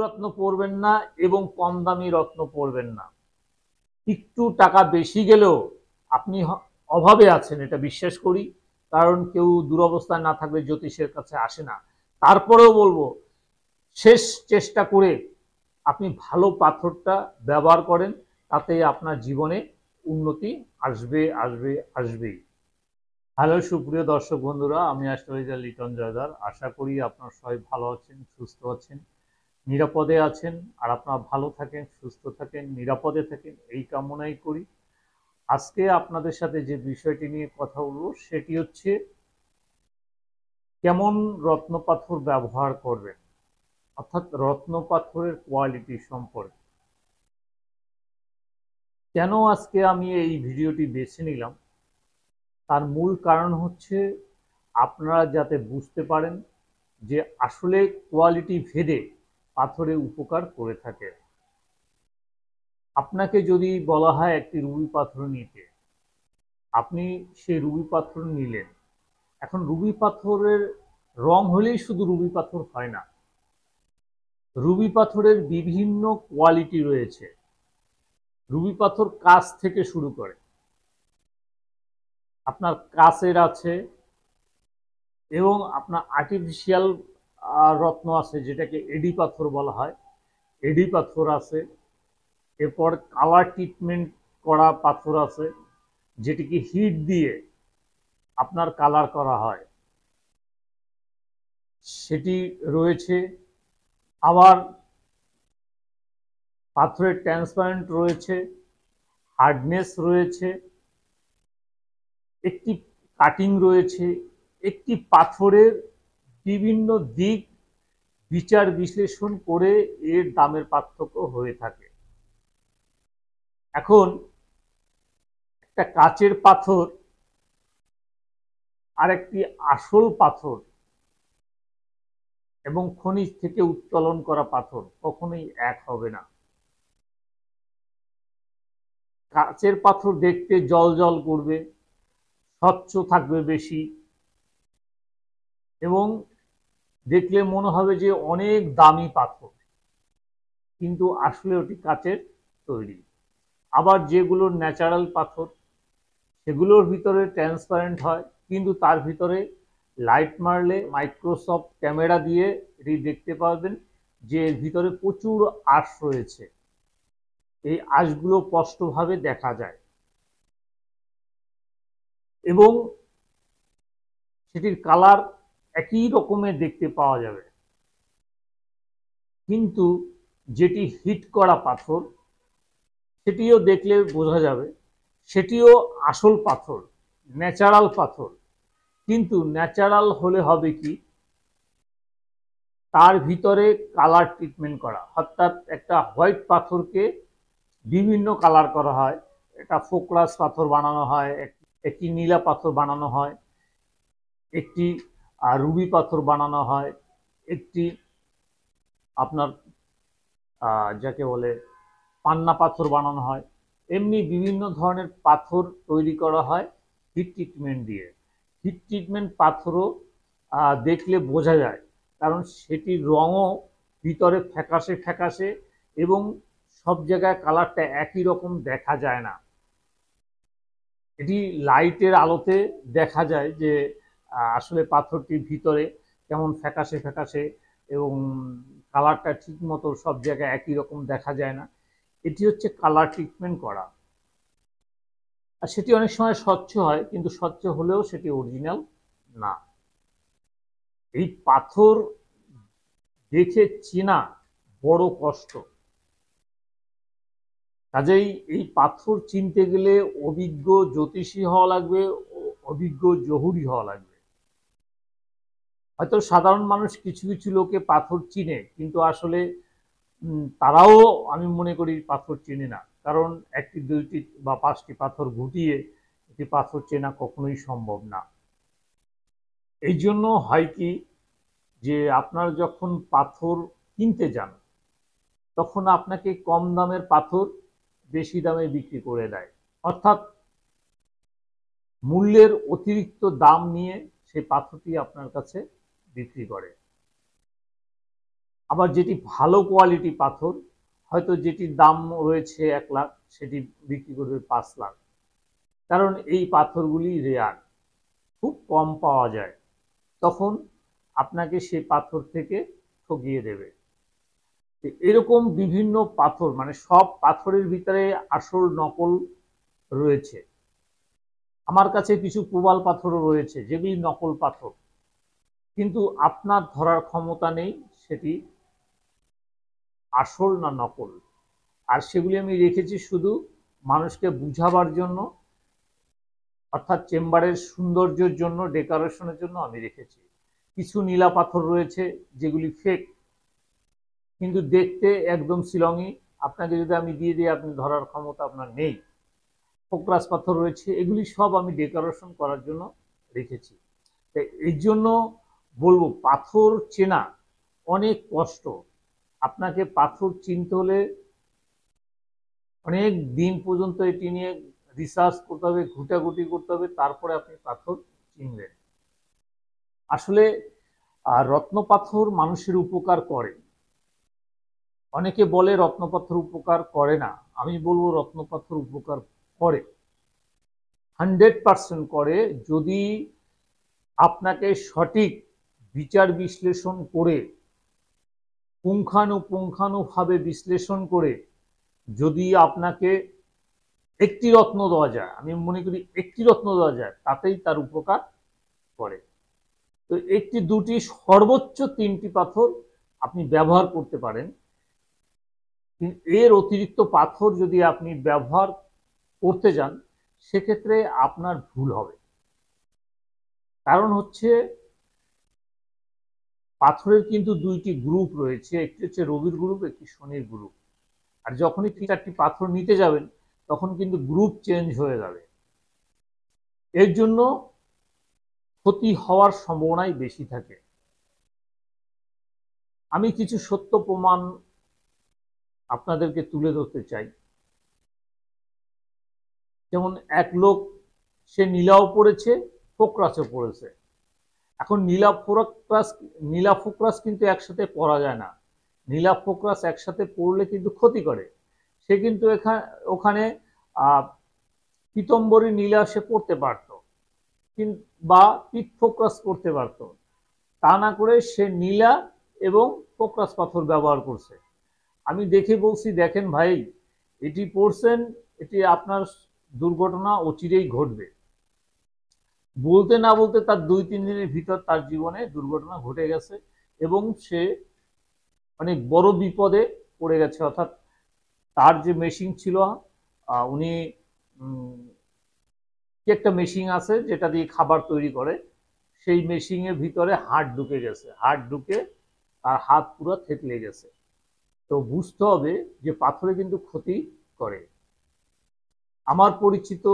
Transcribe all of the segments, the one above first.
রত্ন পরবেন না এবং কম দামি রত্ন পরবেন না। একটু টাকা বেশি গেলেও আপনি অভাবে আছেন, এটা বিশ্বাস করি। কারণ কেউ দুরবস্থায় না থাকলে জ্যোতিষের কাছে আসে না। তারপরেও বলবো, শেষ চেষ্টা করে আপনি ভালো পাথরটা ব্যবহার করেন, তাতে আপনার জীবনে উন্নতি আসবে আসবে আসবেই। হ্যালো সুপ্রিয় দর্শক বন্ধুরা, আমি অ্যাস্ট্রোলজার লিটন জয়দার। আশা করি আপনারা সবাই ভালো আছেন, সুস্থ আছেন, নিরাপদে আছেন। আর আপনারা ভালো থাকেন, সুস্থ থাকেন, নিরাপদে থাকেন, এই কামনাই করি। আজকে আপনাদের সাথে যে বিষয়টি নিয়ে কথা বলবো সেটি হচ্ছে কেমন রত্নপাথর ব্যবহার করবেন, অর্থাৎ রত্নপাথরের কোয়ালিটি সম্পর্কে। কেন আজকে আমি এই ভিডিওটি বেছে নিলাম, তার মূল কারণ হচ্ছে আপনারা যাতে বুঝতে পারেন যে আসলে কোয়ালিটি ভেদে পাথরে উপকার করে থাকে। আপনাকে যদি বলা হয় একটি রুবি পাথর নিতে, আপনি সেই রুবি পাথর নিলেন। এখন রুবি পাথরের রং হলেই শুধু রুবি পাথর হয় না, রুবি পাথরের বিভিন্ন কোয়ালিটি রয়েছে। রুবি পাথর কাঁচ থেকে শুরু করে, আপনার কাঁচের আছে এবং আপনার আর্টিফিশিয়াল রত্ন আছে, যেটাকে এডি পাথর বলা হয়, এডি পাথর আছে। এরপর কালার ট্রিটমেন্ট করা পাথর আছে, যেটিকে হিট দিয়ে আপনার কালার করা হয়, সেটি রয়েছে। আবার পাথরের ট্রান্সপারেন্ট রয়েছে, হার্ডনেস রয়েছে, একটি কাটিং রয়েছে। একটি পাথরের বিভিন্ন দিক বিচার বিশ্লেষণ করে এর দামের পার্থক্য হয়ে থাকে। এখন একটা কাচের পাথর আর একটি আসল পাথর এবং খনিজ থেকে উত্তোলন করা পাথর কখনোই এক হবে না। কাচের পাথর দেখতে জল জল করবে, স্বচ্ছ থাকবে বেশি, এবং দেখলে মনে হবে যে অনেক দামি পাথর, কিন্তু আসলে ওটি কাচের তৈরি। আবার যেগুলো ন্যাচারাল পাথর, সেগুলোর ভিতরে ট্রান্সপারেন্ট হয়, কিন্তু তার ভিতরে লাইট মারলে মাইক্রোসফট ক্যামেরা দিয়ে এটি দেখতে পাবেন যে এর ভিতরে প্রচুর আঁশ রয়েছে। এই আঁশগুলো স্পষ্টভাবে দেখা যায় এবং সেটির কালার একই রকমের দেখতে পাওয়া যাবে। কিন্তু যেটি হিট করা পাথর, সেটিও দেখলে বোঝা যাবে সেটিও আসল পাথর, ন্যাচারাল পাথর। কিন্তু ন্যাচারাল হলে হবে কি, তার ভিতরে কালার ট্রিটমেন্ট করা, অর্থাৎ একটা হোয়াইট পাথরকে বিভিন্ন কালার করা হয়। একটা ফোকলাস পাথর বানানো হয়, একটি নীলা পাথর বানানো হয়, একটি রুবি পাথর বানানো হয়, একটি আপনার যাকে বলে পান্না পাথর বানানো হয়। এমনি বিভিন্ন ধরনের পাথর তৈরি করা হয় হিট ট্রিটমেন্ট দিয়ে। হিট ট্রিটমেন্ট পাথরও দেখলে বোঝা যায়, কারণ সেটির রঙও ভিতরে ফ্যাকাশে ফ্যাকাশে এবং সব জায়গায় কালারটা একই রকম দেখা যায় না। এটি লাইটের আলোতে দেখা যায় যে আসলে পাথরটির ভিতরে কেমন ফ্যাকাশে ফ্যাকাশে এবং কালারটা ঠিক মতো সব জায়গায় একই রকম দেখা যায় না। এটি হচ্ছে কালার ট্রিটমেন্ট করা। আর সেটি অনেক সময় স্বচ্ছ হয়, কিন্তু স্বচ্ছ হলেও সেটি অরিজিনাল না। এই পাথর দেখে চেনা বড় কষ্ট। কাজেই এই পাথর চিনতে গেলে অভিজ্ঞ জ্যোতিষী হওয়া লাগবে, অভিজ্ঞ জহুরি হওয়া লাগবে। হয়তো সাধারণ মানুষ কিছু কিছু লোকে পাথর চিনে, কিন্তু আসলে তারাও আমি মনে করি পাথর চেনে না। কারণ একটি দুইটি বা পাঁচটি পাথর ঘুটিয়ে একটি পাথর চেনা কখনোই সম্ভব না। এই জন্য হয় কি, যে আপনার যখন পাথর কিনতে যান, তখন আপনাকে কম দামের পাথর বেশি দামে বিক্রি করে দেয়, অর্থাৎ মূল্যের অতিরিক্ত দাম নিয়ে সেই পাথরটি আপনার কাছে বিক্রি করে। আবার যেটি ভালো কোয়ালিটি পাথর, হয়তো যেটির দাম রয়েছে 1 লাখ, সেটি বিক্রি করবে 5 লাখ। কারণ এই পাথরগুলি রেয়ার, খুব কম পাওয়া যায়। তখন আপনাকে সেই পাথর থেকে ঠকিয়ে দেবে। এরকম বিভিন্ন পাথর, মানে সব পাথরের ভিতরে আসল নকল রয়েছে। আমার কাছে কিছু প্রবাল পাথরও রয়েছে যেগুলি নকল পাথর, কিন্তু আপনার ধরার ক্ষমতা নেই সেটি আসল না নকল। আর সেগুলি আমি রেখেছি শুধু মানুষকে বুঝাবার জন্য, অর্থাৎ চেম্বারের সৌন্দর্যের জন্য, ডেকোরেশনের জন্য আমি রেখেছি। কিছু নীলা পাথর রয়েছে যেগুলি ফেক, কিন্তু দেখতে একদম শিলংই। আপনাকে যদি আমি দিয়ে দিই, আপনি ধরার ক্ষমতা আপনার নেই। ফোকরাস পাথর রয়েছে, এগুলি সব আমি ডেকোরেশন করার জন্য রেখেছি। এই জন্য বলবো, পাথর চেনা অনেক কষ্ট। আপনাকে পাথর চিনতে হলে অনেক দিন পর্যন্ত এটি নিয়ে রিসার্চ করতে হবে, ঘুটাঘুটি করতে হবে, তারপরে আপনি পাথর চিনবেন। আসলে রত্ন পাথর মানুষের উপকার করে। অনেকে বলে রত্ন পাথর উপকার করে না, আমি বলবো রত্ন পাথর উপকার করে, 100% করে। যদি আপনাকে সঠিক বিচার বিশ্লেষণ করে, পুঙ্খানুপুঙ্খানুভাবে বিশ্লেষণ করে যদি আপনাকে একটি রত্ন দেওয়া যায়, আমি মনে করি একটি রত্ন দেওয়া যায়, তাতেই তার উপকার করে। তো একটি, দুটি, সর্বোচ্চ 3টি পাথর আপনি ব্যবহার করতে পারেন। এর অতিরিক্ত পাথর যদি আপনি ব্যবহার করতে যান, সেক্ষেত্রে আপনার ভুল হবে। কারণ হচ্ছে, পাথরের কিন্তু 2টি গ্রুপ রয়েছে, একটি হচ্ছে রবির গ্রুপ, একটি শনির গ্রুপ। আর যখনই 3-4টি পাথর নিতে যাবেন, তখন কিন্তু গ্রুপ চেঞ্জ হয়ে যাবে। এর জন্য ক্ষতি হওয়ার সম্ভাবনাই বেশি থাকে। আমি কিছু সত্য প্রমাণ আপনাদেরকে তুলে ধরতে চাই। যেমন এক লোক, সে নীলাও পড়েছে, ফোকরাসও পড়েছে। এখন নীলা ফোকরাস কিন্তু একসাথে পড়া যায় না। নীলা ফোকরাস একসাথে পড়লে কিন্তু ক্ষতি করে। সে কিন্তু ওখানে পীতম্বরী নীলা সে পড়তে পারত, বা পিট ফোকরাস করতে পারত। তা না করে সে নীলা এবং ফোকরাস পাথর ব্যবহার করছে। আমি দেখে বলছি, দেখেন ভাই, এটি পড়ছেন, এটি আপনার দুর্ঘটনা অচিরেই ঘটবে। বলতে না বলতে তার 2-3 দিনের ভিতর তার জীবনে দুর্ঘটনা ঘটে গেছে, এবং সে অনেক বড় বিপদে পড়ে গেছে। অর্থাৎ তার যে মেশিন ছিল, উনি কি একটা মেশিন আছে যেটা দিয়ে খাবার তৈরি করে, সেই মেশিনের ভিতরে হাড় ঢুকে গেছে, হাড় ঢুকে তার হাত পুরো থেতলে গেছে। তো বুঝতে হবে যে পাথরে কিন্তু ক্ষতি করে। আমার পরিচিত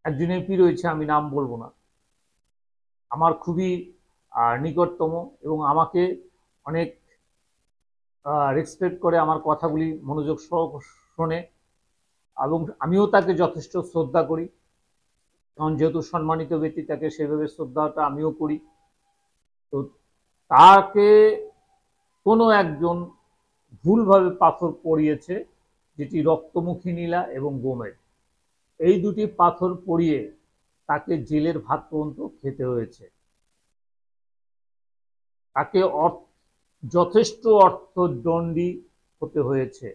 একজন এমপি রয়েছে, আমি নাম বলবো না, আমার খুবই নিকটতম, এবং আমাকে অনেক রেসপেক্ট করে, আমার কথাগুলি মনোযোগ সহ শোনে, এবং আমিও তাকে যথেষ্ট শ্রদ্ধা করি। কারণ যেহেতু সম্মানিত ব্যক্তি, তাকে সেভাবে শ্রদ্ধাটা আমিও করি। তো তাকে কোনো একজন ভুলভাবে পাথর পরিয়েছে, যেটি রক্তমুখী নীলা এবং গোমেদ, এই 2টি পাথর পরিয়ে তাকে জেলের ভাত পর্যন্ত খেতে হয়েছে। তাকে যথেষ্ট অর্থদণ্ডী হতে হয়েছে।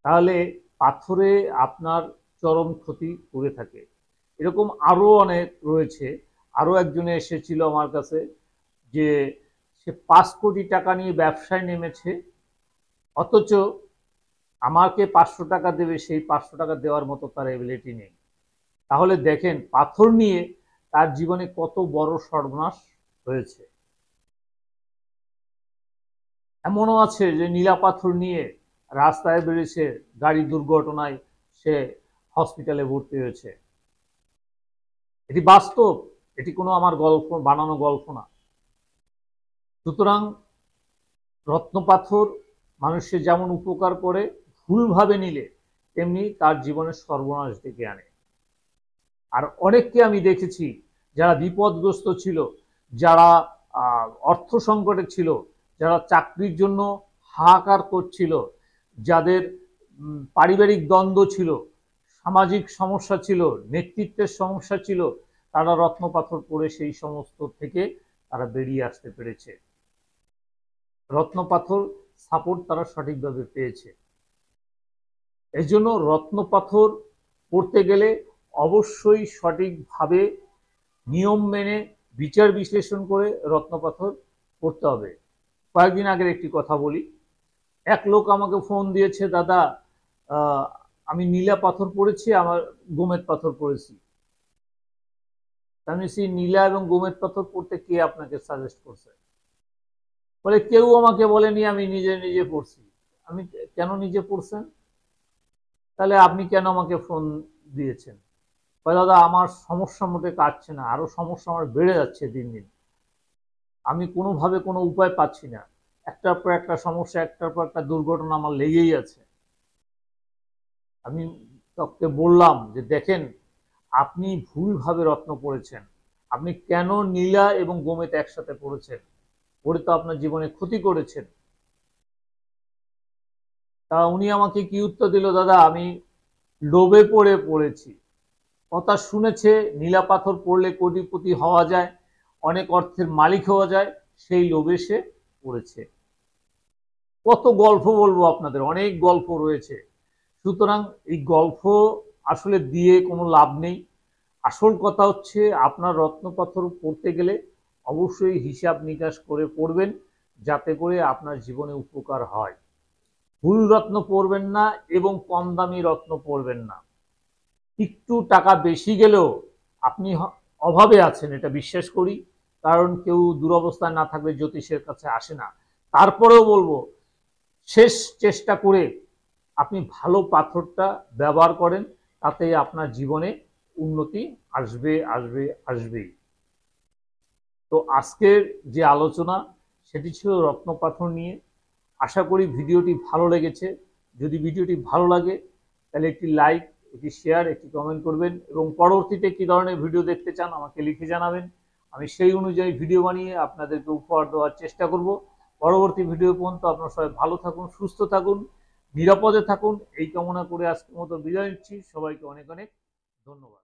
তাহলে পাথরে আপনার চরম ক্ষতি করে থাকে। এরকম আরো অনেক রয়েছে। আরো একজনে এসেছিল আমার কাছে, যে সে 5 কোটি টাকা নিয়ে ব্যবসায় নেমেছে, অথচ আমাকে 500 টাকা দেবে, সেই 500 টাকা দেওয়ার মতো তার এবিলিটি নেই। তাহলে দেখেন, পাথর নিয়ে তার জীবনে কত বড় সর্বনাশ হয়েছে। এমনও আছে যে নীলা পাথর নিয়ে রাস্তায় বেরিয়েছে, গাড়ি দুর্ঘটনায় সে হসপিটালে ভর্তি হয়েছে। এটি বাস্তব, এটি কোনো আমার গল্প, বানানো গল্প না। সুতরাং রত্নপাথর মানুষের যেমন উপকার করে, ভুলভাবে নিলে তেমনি তার জীবনের সর্বনাশ ডেকে আনে। আর অনেককে আমি দেখেছি যারা বিপদগ্রস্ত ছিল, যারা অর্থ সংকটে ছিল, যারা চাকরির জন্য হাহাকার করছিল, যাদের পারিবারিক দ্বন্দ্ব ছিল, সামাজিক সমস্যা ছিল, নেতৃত্বের সমস্যা ছিল, তারা রত্নপাথর পরে সেই সমস্ত থেকে তারা বেরিয়ে আসতে পেরেছে। রত্নপাথর সাপোর্ট তারা সঠিকভাবে পেয়েছে। এই জন্য রত্নপাথর পড়তে গেলে অবশ্যই সঠিকভাবে নিয়ম মেনে বিচার বিশ্লেষণ করে রত্নপাথর পড়তে হবে। কয়েকদিন আগের একটি কথা বলি। এক লোক আমাকে ফোন দিয়েছে, দাদা আমি নীলা পাথর পড়েছি, আমার গোমেদ পাথর পড়েছি। আমি সেই নীলা এবং গোমেদ পাথর পড়তে কে আপনাকে সাজেস্ট করছে? বলে কেউ আমাকে বলেনি, আমি নিজে নিজে পড়ছি। আমি কেন নিজে পড়ছেন? তাহলে আপনি কেন আমাকে ফোন দিয়েছেন? দাদা আমার সমস্যা মোটে কাটছে না, আরো সমস্যা আমার বেড়ে যাচ্ছে দিন দিন, আমি কোনোভাবে কোনো উপায় পাচ্ছি না, একটার পর একটা সমস্যা, একটার পর একটা দুর্ঘটনা আমার লেগেই আছে। আমি তাকে বললাম যে দেখেন, আপনি ভুলভাবে রত্ন পড়েছেন, আপনি কেন নীলা এবং গোমেদ একসাথে পড়েছেন? পড়ে তো আপনার জীবনে ক্ষতি করেছেন। তা উনি আমাকে কি উত্তর দিল, দাদা আমি লোভে পড়েছি। কথা শুনেছে নীলা পাথর পড়লে কোটিপতি হওয়া যায়, অনেক অর্থের মালিক হওয়া যায়, সেই লোভে সে পড়েছে। কত গল্প বলবো আপনাদের, অনেক গল্প রয়েছে। সুতরাং এই গল্প আসলে দিয়ে কোনো লাভ নেই। আসল কথা হচ্ছে আপনার রত্নপাথর পড়তে গেলে অবশ্যই হিসাব নিকাশ করে পড়বেন, যাতে করে আপনার জীবনে উপকার হয়। ভুল রত্ন পড়বেন না এবং কম দামি রত্ন পড়বেন না। একটু টাকা বেশি গেলেও আপনি অভাবে আছেন, এটা বিশ্বাস করি, কারণ কেউ দুরবস্থায় না থাকলে জ্যোতিষের কাছে আসে না। তারপরেও বলবো, শেষ চেষ্টা করে আপনি ভালো পাথরটা ব্যবহার করেন, তাতে আপনার জীবনে উন্নতি আসবে আসবে আসবেই। তো আজকের যে আলোচনা সেটি ছিল রত্নপাথর নিয়ে। আশা করি ভিডিওটি ভালো লেগেছে। যদি ভিডিওটি ভালো লাগে তাহলে একটি লাইক, একটি শেয়ার, একটি কমেন্ট করবেন এবং পরবর্তীতে কী ধরনের ভিডিও দেখতে চান আমাকে লিখে জানাবেন। আমি সেই অনুযায়ী ভিডিও বানিয়ে আপনাদেরকে উপহার দেওয়ার চেষ্টা করব। পরবর্তী ভিডিও পর্যন্ত আপনারা সবাই ভালো থাকুন, সুস্থ থাকুন, নিরাপদে থাকুন, এই কামনা করে আজকের মতো বিদায় নিচ্ছি। সবাইকে অনেক অনেক ধন্যবাদ।